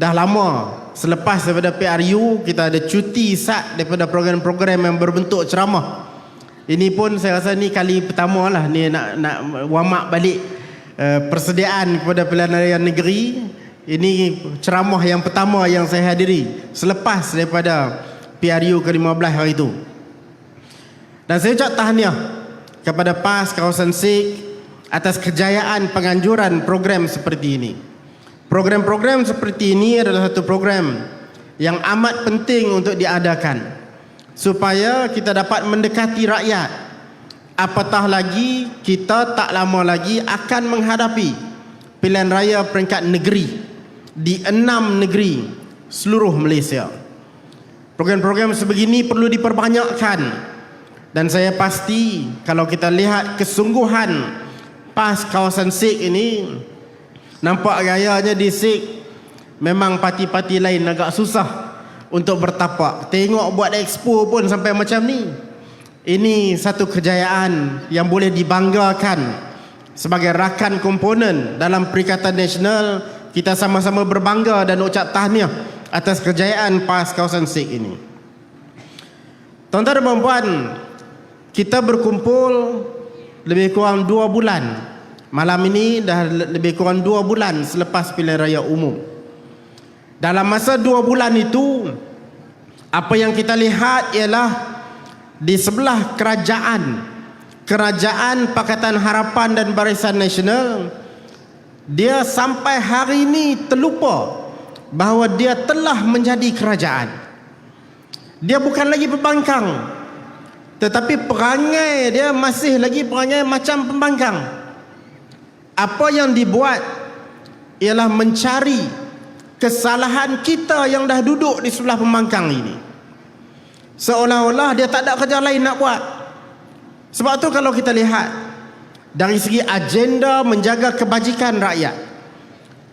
dah lama selepas daripada PRU kita ada cuti sat daripada program-program yang berbentuk ceramah. Ini pun saya rasa ni kali pertama lah ni nak warm up balik persediaan kepada pilihan raya negeri. Ini ceramah yang pertama yang saya hadiri selepas daripada PRU ke-15 hari itu. Dan saya ucap tahniah kepada PAS kawasan SIG atas kejayaan penganjuran program seperti ini. Program-program seperti ini adalah satu program yang amat penting untuk diadakan supaya kita dapat mendekati rakyat. Apatah lagi kita tak lama lagi akan menghadapi pilihan raya peringkat negeri di 6 negeri seluruh Malaysia. Program-program sebegini perlu diperbanyakkan, dan saya pasti kalau kita lihat kesungguhan PAS kawasan SIG ini, nampak gayanya di SIG memang parti-parti lain agak susah untuk bertapak. Tengok buat expo pun sampai macam ni. Ini satu kejayaan yang boleh dibanggakan. Sebagai rakan komponen dalam Perikatan Nasional, kita sama-sama berbangga dan ucap tahniah atas kejayaan PAS kawasan SIG ini. Tuan-tuan dan puan-puan, kita berkumpul lebih kurang 2 bulan. Malam ini dah lebih kurang 2 bulan selepas pilihan raya umum. Dalam masa 2 bulan itu, apa yang kita lihat ialah di sebelah kerajaan Pakatan Harapan dan Barisan Nasional, dia sampai hari ini terlupa bahawa dia telah menjadi kerajaan. Dia bukan lagi pembangkang, tetapi perangai dia masih lagi perangai macam pembangkang. Apa yang dibuat ialah mencari kesalahan kita yang dah duduk di sebelah pembangkang ini. Seolah-olah dia tak ada kerja lain nak buat. Sebab tu kalau kita lihat dari segi agenda menjaga kebajikan rakyat,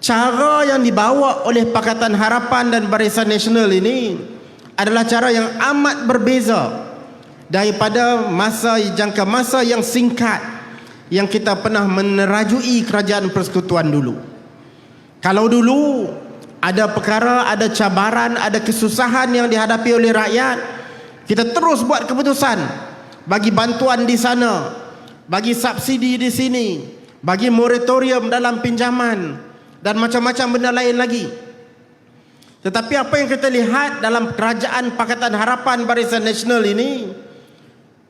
cara yang dibawa oleh Pakatan Harapan dan Barisan Nasional ini adalah cara yang amat berbeza daripada jangka masa yang singkat yang kita pernah menerajui kerajaan persekutuan dulu. Kalau dulu ada perkara, ada cabaran, ada kesusahan yang dihadapi oleh rakyat, kita terus buat keputusan, bagi bantuan di sana, bagi subsidi di sini, bagi moratorium dalam pinjaman dan macam-macam benda lain lagi. Tetapi apa yang kita lihat dalam kerajaan Pakatan Harapan Barisan Nasional ini,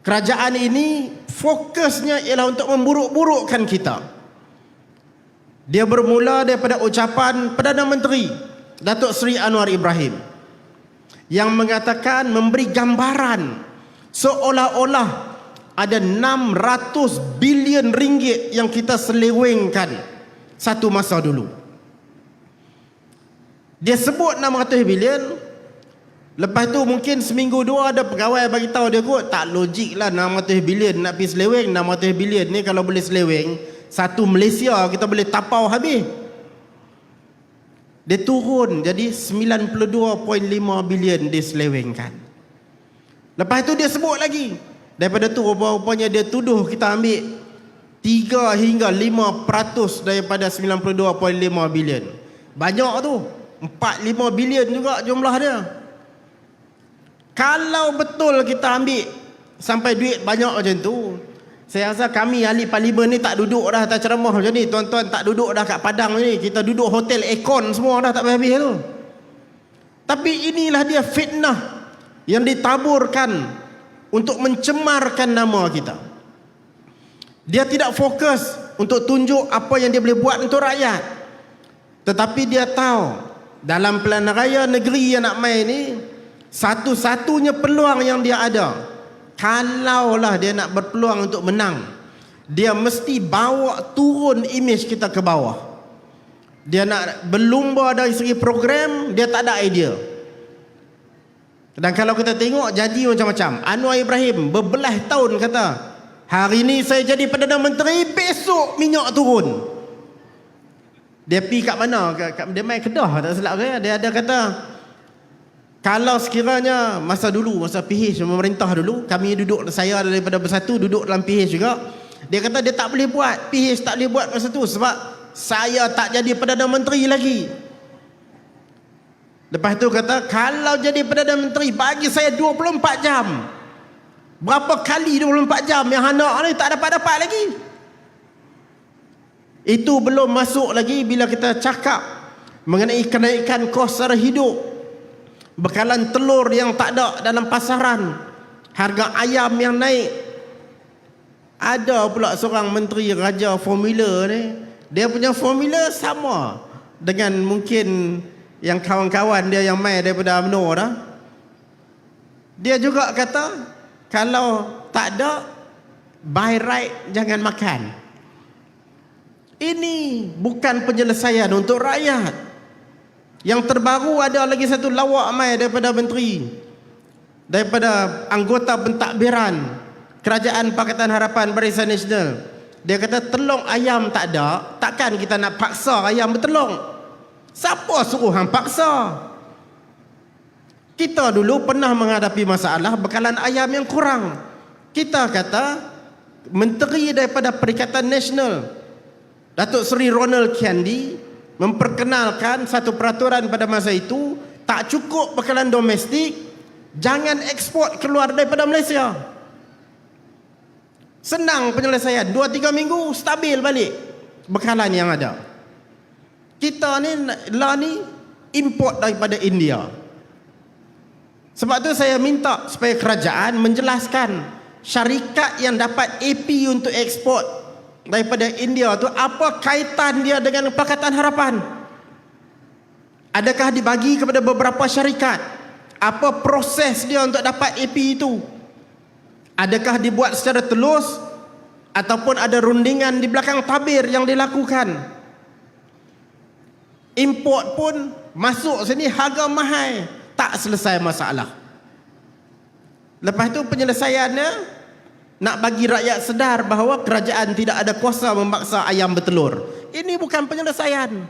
kerajaan ini fokusnya ialah untuk memburuk-burukkan kita. Dia bermula daripada ucapan Perdana Menteri Datuk Seri Anwar Ibrahim yang mengatakan, memberi gambaran seolah-olah ada 600 bilion ringgit yang kita selewengkan satu masa dulu. Dia sebut 600 bilion. Lepas tu mungkin seminggu dua ada pegawai bagi tahu dia kot, tak logik lah 600 bilion nak pergi seleweng. 600 bilion ni kalau boleh seleweng satu Malaysia kita boleh tapau habis. Dia turun jadi 92.5 bilion diselewengkan. Lepas tu dia sebut lagi, daripada tu rupa-rupanya dia tuduh kita ambil 3 hingga 5% daripada 92.5 bilion. Banyak tu, 4-5 bilion juga jumlah dia. Kalau betul kita ambil sampai duit banyak macam tu, saya rasa kami ahli parlimen ni tak duduk dah atas ceramah macam ni. Tuan-tuan tak duduk dah kat Padang ni. Kita duduk hotel Aircon semua dah tak habis tu. Tapi inilah dia fitnah yang ditaburkan untuk mencemarkan nama kita. Dia tidak fokus untuk tunjuk apa yang dia boleh buat untuk rakyat. Tetapi dia tahu dalam pilihan raya negeri yang nak main ni, satu-satunya peluang yang dia ada, kalaulah dia nak berpeluang untuk menang, dia mesti bawa turun imej kita ke bawah. Dia nak berlumba dari segi program, dia tak ada idea. Dan kalau kita tengok janji macam-macam. Anwar Ibrahim berbelah tahun kata, hari ni saya jadi Perdana Menteri, besok minyak turun. Dia pergi kat mana? Dia main Kedah tak silap saya. Dia ada kata, kalau sekiranya masa dulu, masa PH pemerintah dulu, kami duduk, saya daripada Bersatu duduk dalam PH juga, dia kata dia tak boleh buat, PH tak boleh buat masa tu sebab saya tak jadi Perdana Menteri lagi. Lepas tu kata, kalau jadi Perdana Menteri bagi saya 24 jam. Berapa kali 24 jam yang anak ni tak dapat-dapat lagi. Itu belum masuk lagi bila kita cakap mengenai kenaikan kos sara hidup, bekalan telur yang tak ada dalam pasaran, harga ayam yang naik. Ada pula seorang menteri raja formula ni, dia punya formula sama dengan mungkin yang kawan-kawan dia yang main daripada UMNO dah. Dia juga kata, kalau tak ada by right jangan makan. Ini bukan penyelesaian untuk rakyat. Yang terbaru ada lagi satu lawak mai daripada menteri, daripada anggota pentadbiran Kerajaan Pakatan Harapan Barisan Nasional. Dia kata telung ayam tak ada, takkan kita nak paksa ayam bertelung? Siapa suruh hang paksa? Kita dulu pernah menghadapi masalah bekalan ayam yang kurang. Kita kata menteri daripada Perikatan Nasional, Datuk Seri Ronald Kiandi, memperkenalkan satu peraturan pada masa itu, tak cukup bekalan domestik, jangan ekspor keluar daripada Malaysia. Senang penyelesaian, 2-3 minggu stabil balik bekalan yang ada. Kita ni lah ni import daripada India. Sebab tu saya minta supaya kerajaan menjelaskan syarikat yang dapat AP untuk ekspor daripada India tu, apa kaitan dia dengan Pakatan Harapan? Adakah dibagi kepada beberapa syarikat? Apa proses dia untuk dapat AP itu? Adakah dibuat secara telus ataupun ada rundingan di belakang tabir yang dilakukan? Import pun masuk sini harga mahal, tak selesai masalah. Lepas tu penyelesaiannya nak bagi rakyat sedar bahawa kerajaan tidak ada kuasa memaksa ayam bertelur. Ini bukan penyelesaian.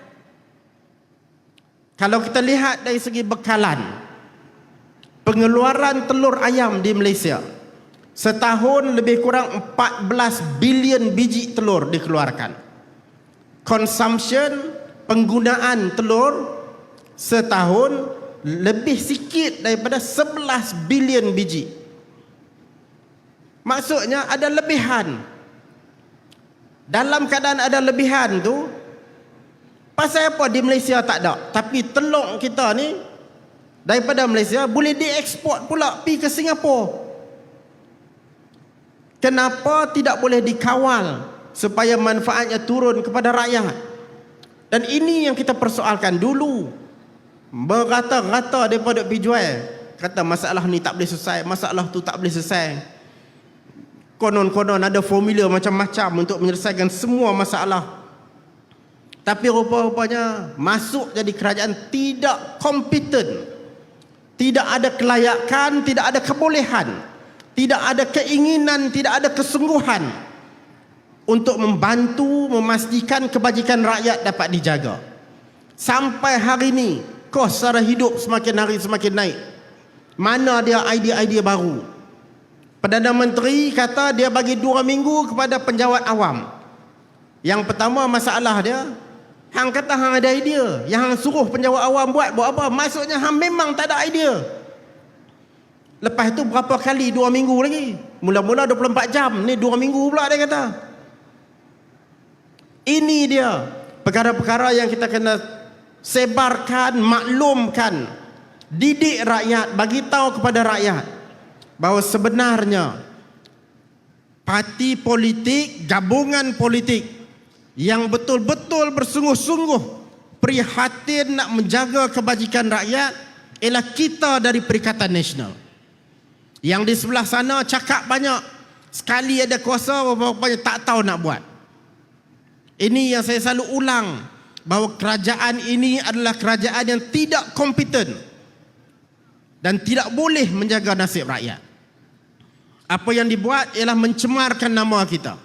Kalau kita lihat dari segi bekalan, pengeluaran telur ayam di Malaysia setahun lebih kurang 14 bilion biji telur dikeluarkan. Consumption, penggunaan telur setahun lebih sikit daripada 11 bilion biji. Maksudnya ada lebihan. Dalam keadaan ada lebihan tu, pasal apa di Malaysia tak ada, tapi telur kita ni daripada Malaysia boleh dieksport pula pergi ke Singapura. Kenapa tidak boleh dikawal supaya manfaatnya turun kepada rakyat? Dan ini yang kita persoalkan dulu. Berata-rata daripada pergi jual, kata masalah ni tak boleh selesai, masalah tu tak boleh selesai. Konon-konon ada formula macam-macam untuk menyelesaikan semua masalah. Tapi rupa-rupanya masuk jadi kerajaan tidak kompeten, tidak ada kelayakan, tidak ada kebolehan, tidak ada keinginan, tidak ada kesungguhan untuk membantu memastikan kebajikan rakyat dapat dijaga. Sampai hari ini kos sara hidup semakin hari semakin naik. Mana dia idea-idea baru? Perdana Menteri kata dia bagi 2 minggu kepada penjawat awam. Yang pertama masalah dia, hang kata hang ada idea, yang hang suruh penjawat awam buat apa? Maksudnya hang memang tak ada idea. Lepas tu berapa kali 2 minggu lagi? Mula-mula 24 jam, ni 2 minggu pula dia kata. Ini dia perkara-perkara yang kita kena sebarkan, maklumkan, didik rakyat, bagi tahu kepada rakyat bahawa sebenarnya parti politik, gabungan politik yang betul-betul bersungguh-sungguh prihatin nak menjaga kebajikan rakyat ialah kita dari Perikatan Nasional. Yang di sebelah sana cakap banyak, sekali ada kuasa rupanya tak tahu nak buat. Ini yang saya selalu ulang, bahawa kerajaan ini adalah kerajaan yang tidak kompeten dan tidak boleh menjaga nasib rakyat. Apa yang dibuat ialah mencemarkan nama kita.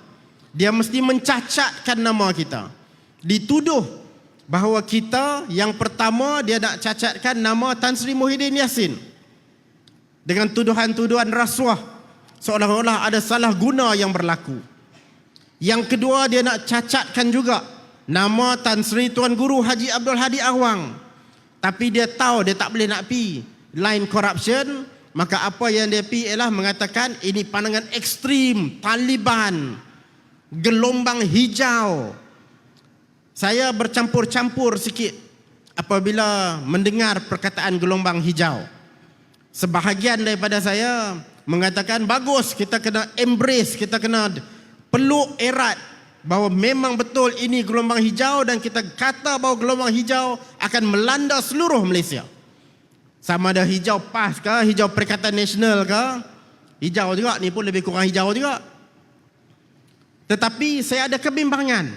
Dia mesti mencacatkan nama kita. Dituduh bahawa kita, yang pertama dia nak cacatkan nama Tan Sri Muhyiddin Yassin dengan tuduhan-tuduhan rasuah, seolah-olah ada salah guna yang berlaku. Yang kedua, dia nak cacatkan juga nama Tan Sri Tuan Guru Haji Abdul Hadi Awang Tapi dia tahu dia tak boleh nak pi line corruption, maka apa yang dia pi ialah mengatakan ini pandangan ekstrim Taliban, gelombang hijau. Saya bercampur-campur sikit apabila mendengar perkataan gelombang hijau. Sebahagian daripada saya mengatakan bagus, kita kena embrace, kita kena peluk erat bahawa memang betul ini gelombang hijau, dan kita kata bahawa gelombang hijau akan melanda seluruh Malaysia. Sama ada hijau PAS ke, hijau Perikatan Nasional ke, hijau juga, ni pun lebih kurang hijau juga. Tetapi saya ada kebimbangan.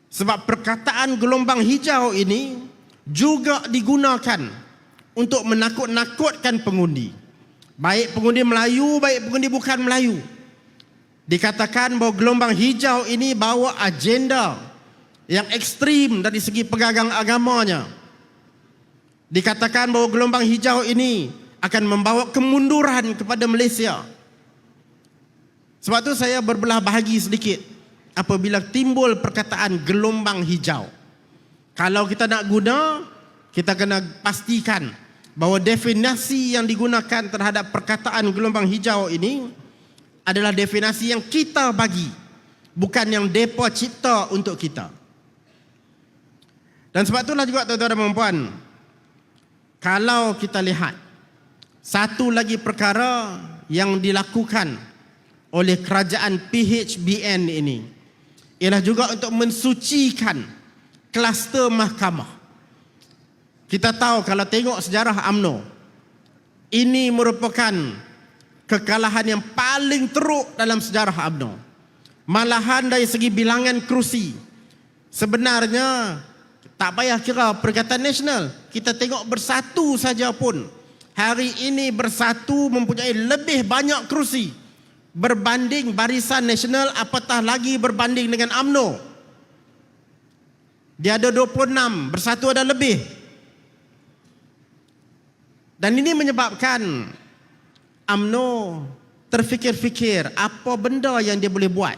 Sebab perkataan gelombang hijau ini juga digunakan untuk menakut-nakutkan pengundi. Baik pengundi Melayu, baik pengundi bukan Melayu. Dikatakan bahawa gelombang hijau ini bawa agenda yang ekstrim dari segi pegagang agamanya. Dikatakan bahawa gelombang hijau ini akan membawa kemunduran kepada Malaysia. Sebab tu saya berbelah bahagi sedikit apabila timbul perkataan gelombang hijau. Kalau kita nak guna, kita kena pastikan bahawa definisi yang digunakan terhadap perkataan gelombang hijau ini adalah definisi yang kita bagi, bukan yang depa cipta untuk kita. Dan sebab itulah juga tuan-tuan dan puan-puan, kalau kita lihat satu lagi perkara yang dilakukan oleh kerajaan PHBN ini ialah juga untuk mensucikan kluster mahkamah. Kita tahu kalau tengok sejarah UMNO, ini merupakan kekalahan yang paling teruk dalam sejarah UMNO. Malahan dari segi bilangan kerusi, sebenarnya tak payah kira Perikatan Nasional, kita tengok Bersatu saja pun hari ini Bersatu mempunyai lebih banyak kerusi berbanding Barisan Nasional, apatah lagi berbanding dengan UMNO. Dia ada 26, Bersatu ada lebih. Dan ini menyebabkan UMNO terfikir-fikir apa benda yang dia boleh buat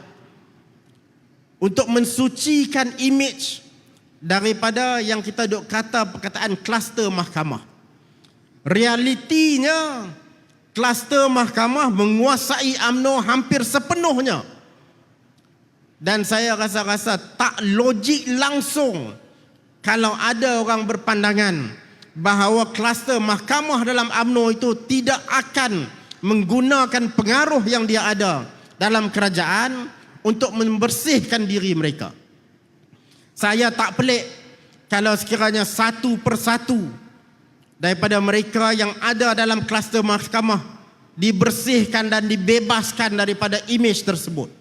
untuk mensucikan image daripada yang kita duk kata perkataan kluster mahkamah. Realitinya kluster mahkamah menguasai UMNO hampir sepenuhnya. Dan saya rasa-rasa tak logik langsung kalau ada orang berpandangan bahawa kluster mahkamah dalam UMNO itu tidak akan menggunakan pengaruh yang dia ada dalam kerajaan untuk membersihkan diri mereka. Saya tak pelik kalau sekiranya satu persatu daripada mereka yang ada dalam kluster mahkamah dibersihkan dan dibebaskan daripada imej tersebut.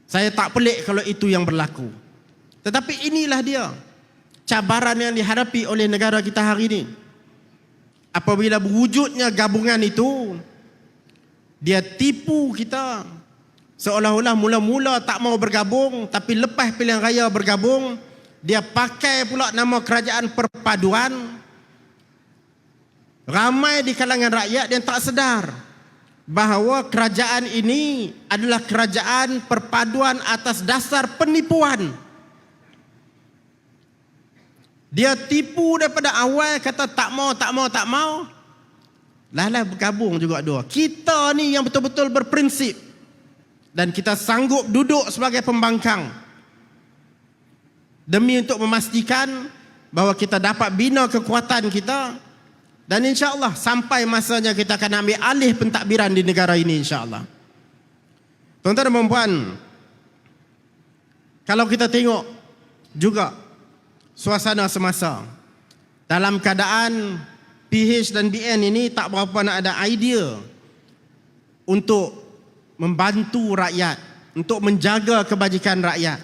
Saya tak pelik kalau itu yang berlaku. Tetapi inilah dia cabaran yang dihadapi oleh negara kita hari ini. Apabila berwujudnya gabungan itu, dia tipu kita seolah-olah mula-mula tak mau bergabung, tapi lepas pilihan raya bergabung, dia pakai pula nama kerajaan perpaduan. Ramai di kalangan rakyat yang tak sedar bahawa kerajaan ini adalah kerajaan perpaduan atas dasar penipuan. Dia tipu daripada awal, kata tak mau. Lah bergabung juga dua. Kita ni yang betul-betul berprinsip dan kita sanggup duduk sebagai pembangkang demi untuk memastikan bahawa kita dapat bina kekuatan kita, dan insya-Allah sampai masanya kita akan ambil alih pentadbiran di negara ini insya-Allah. Tuan-tuan dan puan-puan, kalau kita tengok juga suasana semasa dalam keadaan PH dan BN ini tak berapa nak ada idea untuk membantu rakyat, untuk menjaga kebajikan rakyat.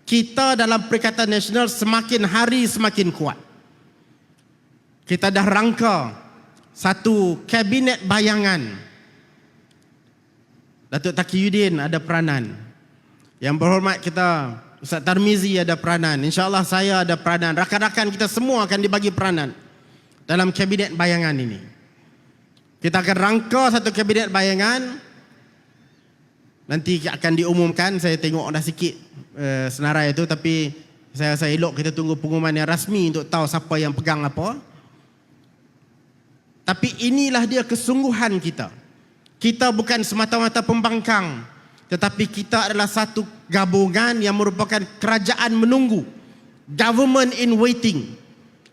Kita dalam Perikatan Nasional semakin hari semakin kuat. Kita dah rangka satu kabinet bayangan. Datuk Taqiyuddin ada peranan. Yang berhormat kita Ustaz Tarmizi ada peranan. InsyaAllah saya ada peranan. Rakan-rakan kita semua akan dibagi peranan dalam kabinet bayangan ini. Kita akan rangka satu kabinet bayangan. Nanti akan diumumkan. Saya tengok dah sikit senarai itu, tapi Saya rasa elok kita tunggu pengumuman yang rasmi untuk tahu siapa yang pegang apa. Tapi inilah dia kesungguhan kita. Kita bukan semata-mata pembangkang, tetapi kita adalah satu gabungan yang merupakan kerajaan menunggu, government in waiting,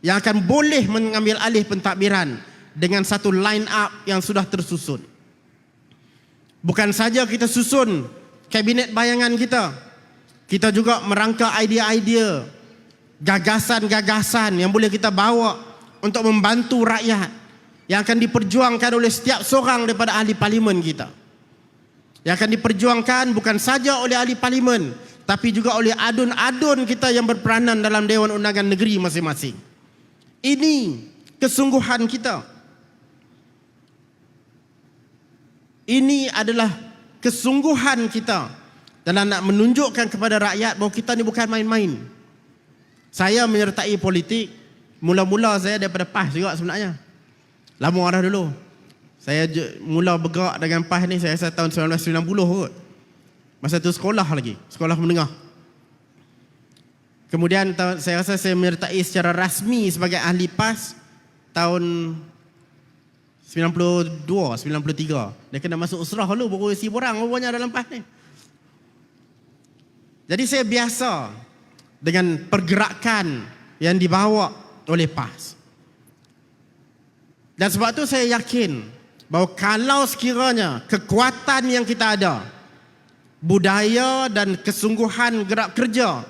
yang akan boleh mengambil alih pentadbiran dengan satu line up yang sudah tersusun. Bukan saja kita susun kabinet bayangan kita, kita juga merangka idea-idea, gagasan-gagasan yang boleh kita bawa untuk membantu rakyat, yang akan diperjuangkan oleh setiap seorang daripada ahli parlimen kita. Yang akan diperjuangkan bukan saja oleh ahli parlimen, tapi juga oleh adun-adun kita yang berperanan dalam Dewan Undangan Negeri masing-masing. Ini kesungguhan kita. Ini adalah kesungguhan kita dalam nak menunjukkan kepada rakyat bahawa kita ni bukan main-main. Saya menyertai politik, mula-mula saya daripada PAS juga sebenarnya. Lama dah dulu. Saya mula bergerak dengan PAS ni saya rasa tahun 1990 kot. Masa tu sekolah lagi, sekolah menengah. Kemudian saya rasa saya menyertai secara rasmi sebagai ahli PAS tahun 92, 93. Dia kena masuk usrah dulu baru isi borang rupanya dalam PAS ni. Jadi saya biasa dengan pergerakan yang dibawa oleh PAS. Dan sebab tu saya yakin bahawa kalau sekiranya kekuatan yang kita ada, budaya dan kesungguhan gerak kerja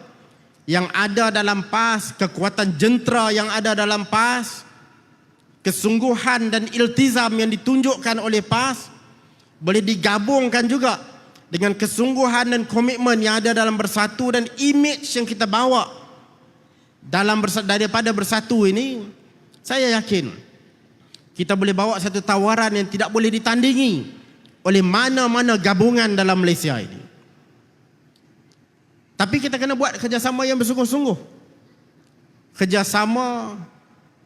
yang ada dalam PAS, kekuatan jentera yang ada dalam PAS, kesungguhan dan iltizam yang ditunjukkan oleh PAS boleh digabungkan juga dengan kesungguhan dan komitmen yang ada dalam Bersatu dan image yang kita bawa dalam daripada Bersatu ini, saya yakin kita boleh bawa satu tawaran yang tidak boleh ditandingi oleh mana-mana gabungan dalam Malaysia ini. Tapi kita kena buat kerjasama yang bersungguh-sungguh. Kerjasama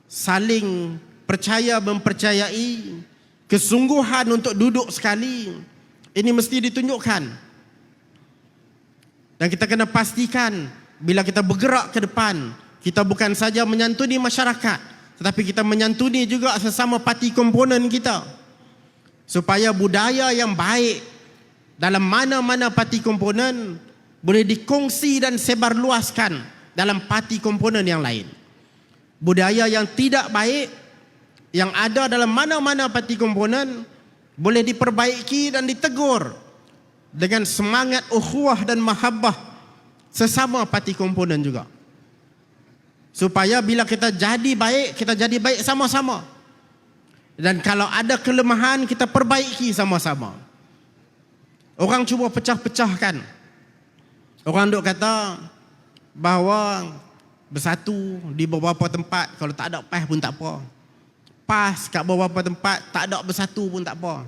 saling percaya mempercayai, kesungguhan untuk duduk sekali. Ini mesti ditunjukkan. Dan kita kena pastikan bila kita bergerak ke depan, kita bukan saja menyantuni masyarakat, tetapi kita menyantuni juga sesama parti komponen kita. Supaya budaya yang baik dalam mana-mana parti komponen boleh dikongsi dan sebarluaskan dalam parti komponen yang lain. Budaya yang tidak baik yang ada dalam mana-mana parti komponen boleh diperbaiki dan ditegur dengan semangat ukhuwah dan mahabbah sesama parti komponen juga. Supaya bila kita jadi baik sama-sama. Dan kalau ada kelemahan, kita perbaiki sama-sama. Orang cuba pecah-pecahkan. Orang duk kata bahawa Bersatu di beberapa tempat, kalau tak ada PAS pun tak apa. PAS kat beberapa tempat, tak ada Bersatu pun tak apa.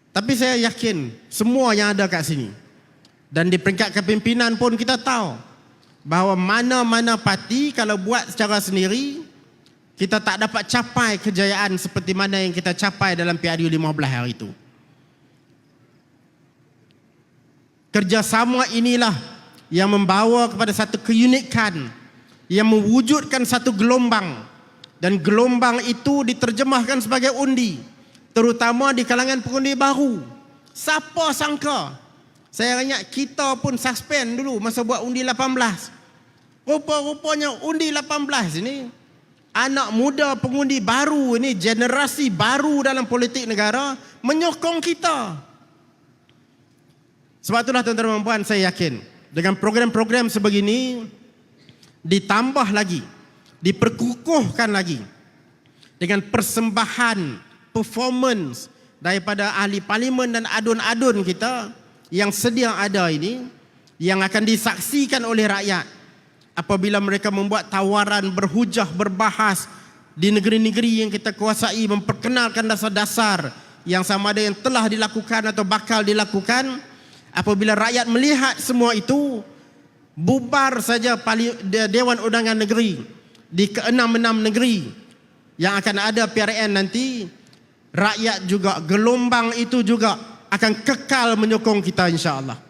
Tapi saya yakin, semua yang ada kat sini, dan di peringkat kepimpinan pun kita tahu, bahawa mana-mana parti kalau buat secara sendiri, kita tak dapat capai kejayaan seperti mana yang kita capai dalam PRU 15 hari itu. Kerjasama inilah yang membawa kepada satu keunikan, yang mewujudkan satu gelombang, dan gelombang itu diterjemahkan sebagai undi, terutama di kalangan pengundi baru. Siapa sangka? Saya ingat kita pun suspend dulu masa buat undi 18. Rupa-rupanya undi 18 ini, anak muda pengundi baru ini, generasi baru dalam politik negara menyokong kita. Sebab itulah tuan-tuan dan puan, saya yakin dengan program-program sebegini ditambah lagi, diperkukuhkan lagi dengan persembahan performance daripada ahli parlimen dan adun-adun kita yang sedia ada ini, yang akan disaksikan oleh rakyat apabila mereka membuat tawaran berhujah, berbahas di negeri-negeri yang kita kuasai, memperkenalkan dasar-dasar yang sama ada yang telah dilakukan atau bakal dilakukan. Apabila rakyat melihat semua itu, bubar saja Dewan Undangan Negeri di ke-6 negeri yang akan ada PRN nanti, rakyat juga, gelombang itu juga akan kekal menyokong kita insya-Allah.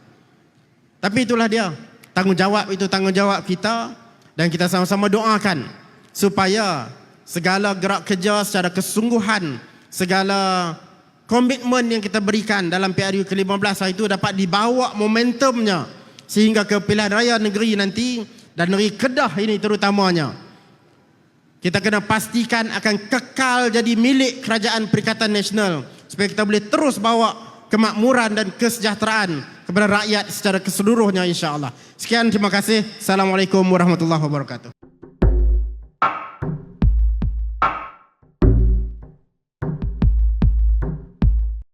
Tapi itulah dia, Tanggungjawab itu tanggungjawab kita, dan kita sama-sama doakan supaya segala gerak kerja secara kesungguhan, segala komitmen yang kita berikan dalam PRU ke-15 itu dapat dibawa momentumnya sehingga ke pilihan raya negeri nanti, dan negeri Kedah ini terutamanya. Kita kena pastikan akan kekal jadi milik Kerajaan Perikatan Nasional supaya kita boleh terus bawa kemakmuran dan kesejahteraan kepada rakyat secara keseluruhnya, insya-Allah. Sekian, terima kasih. Assalamualaikum warahmatullahi wabarakatuh.